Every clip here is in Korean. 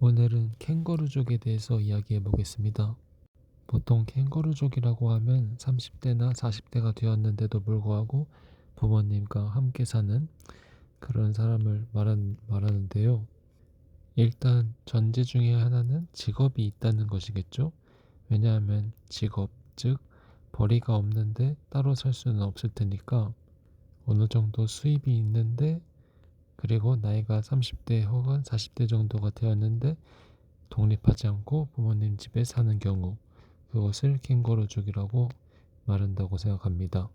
오늘은 캥거루족에 대해서 이야기해 보겠습니다. 보통 캥거루족이라고 하면 30대나 40대가 되었는데도 불구하고 부모님과 함께 사는 그런 사람을 말하는데요. 일단 전제 중에 하나는 직업이 있다는 것이겠죠. 왜냐하면 직업, 즉 벌이가 없는데 따로 살 수는 없을 테니까 어느 정도 수입이 있는데 그리고 나이가 30대 혹은 40대 정도가 되었는데 독립하지 않고 부모님 집에 사는 경우, 그것을 캥거루족이라고 말한다고 생각합니다.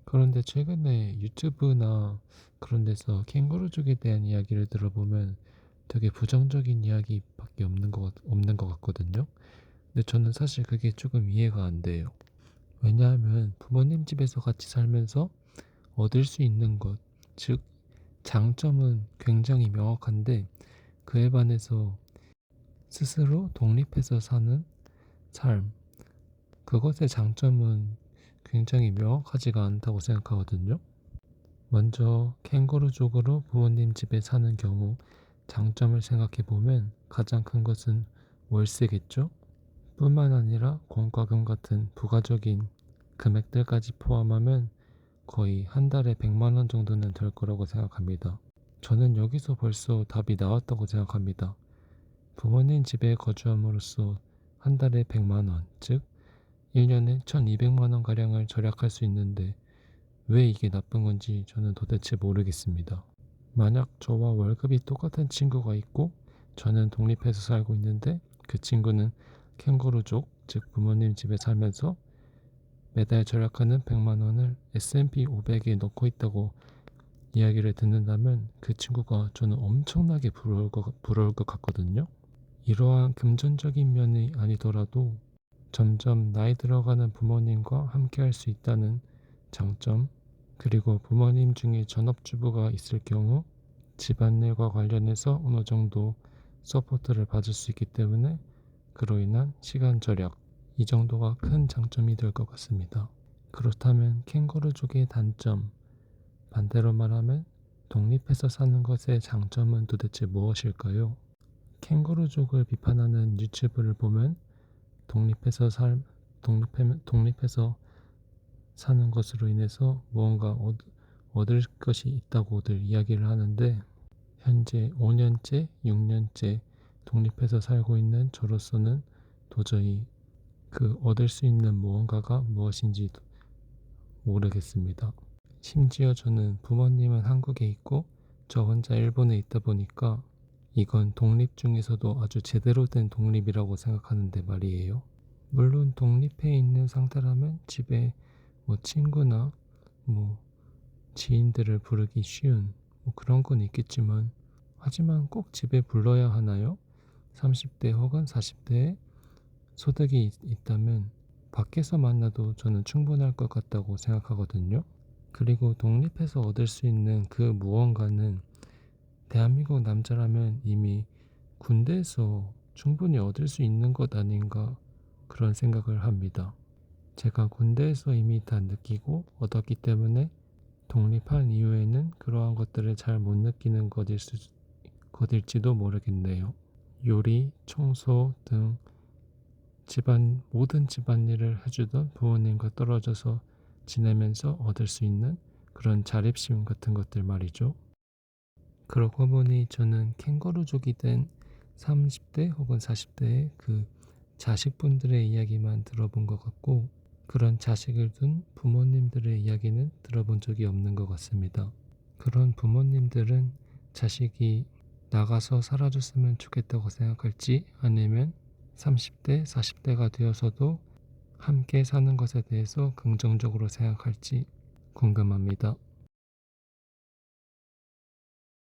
그런데 최근에 유튜브나 그런 데서 캥거루족에 대한 이야기를 들어보면 되게 부정적인 이야기밖에 없는 것 같거든요. 근데 저는 사실 그게 조금 이해가 안 돼요. 왜냐하면 부모님 집에서 같이 살면서 얻을 수 있는 것, 즉 장점은 굉장히 명확한데 그에 반해서 스스로 독립해서 사는 삶, 그것의 장점은 굉장히 명확하지가 않다고 생각하거든요. 먼저 캥거루족으로 부모님 집에 사는 경우 장점을 생각해 보면 가장 큰 것은 월세겠죠. 뿐만 아니라 공과금 같은 부가적인 금액들까지 포함하면 거의 한 달에 100만 원 정도는 될 거라고 생각합니다. 저는 여기서 벌써 답이 나왔다고 생각합니다. 부모님 집에 거주함으로써 한 달에 100만 원, 즉 1년에 1200만 원 가량을 절약할 수 있는데 왜 이게 나쁜 건지 저는 도대체 모르겠습니다. 만약 저와 월급이 똑같은 친구가 있고 저는 독립해서 살고 있는데 그 친구는 캥거루족, 즉 부모님 집에 살면서 매달 절약하는 100만 원을 S&P 500에 넣고 있다고 이야기를 듣는다면 그 친구가 저는 엄청나게 부러울 것 같거든요. 이러한 금전적인 면이 아니더라도 점점 나이 들어가는 부모님과 함께 할 수 있다는 장점, 그리고 부모님 중에 전업주부가 있을 경우 집안일과 관련해서 어느 정도 서포트를 받을 수 있기 때문에 그로 인한 시간 절약, 이 정도가 큰 장점이 될 것 같습니다. 그렇다면 캥거루족의 단점, 반대로 말하면 독립해서 사는 것의 장점은 도대체 무엇일까요? 캥거루족을 비판하는 유튜브를 보면 독립해서 살 독립해서 사는 것으로 인해서 무언가 얻을 것이 있다고들 이야기를 하는데 현재 5년째, 6년째 독립해서 살고 있는 저로서는 도저히 그 얻을 수 있는 무언가가 무엇인지 모르겠습니다. 심지어 저는 부모님은 한국에 있고 저 혼자 일본에 있다 보니까 이건 독립 중에서도 아주 제대로 된 독립이라고 생각하는데 말이에요. 물론 독립해 있는 상태라면 집에 뭐 친구나 뭐 지인들을 부르기 쉬운 뭐 그런 건 있겠지만 하지만 꼭 집에 불러야 하나요? 30대 혹은 40대에 소득이 있다면 밖에서 만나도 저는 충분할 것 같다고 생각하거든요. 그리고 독립해서 얻을 수 있는 그 무언가는 대한민국 남자라면 이미 군대에서 충분히 얻을 수 있는 것 아닌가 그런 생각을 합니다. 제가 군대에서 이미 다 느끼고 얻었기 때문에 독립한 이후에는 그러한 것들을 잘 못 느끼는 것일지도 모르겠네요. 요리, 청소 등 모든 집안일을 해주던 부모님과 떨어져서 지내면서 얻을 수 있는 그런 자립심 같은 것들 말이죠. 그러고 보니 저는 캥거루족이 된 30대 혹은 40대의 그 자식분들의 이야기만 들어본 것 같고 그런 자식을 둔 부모님들의 이야기는 들어본 적이 없는 것 같습니다. 그런 부모님들은 자식이 나가서 살아줬으면 좋겠다고 생각할지 아니면 30대, 40대가 되어서도 함께 사는 것에 대해서 긍정적으로 생각할지 궁금합니다.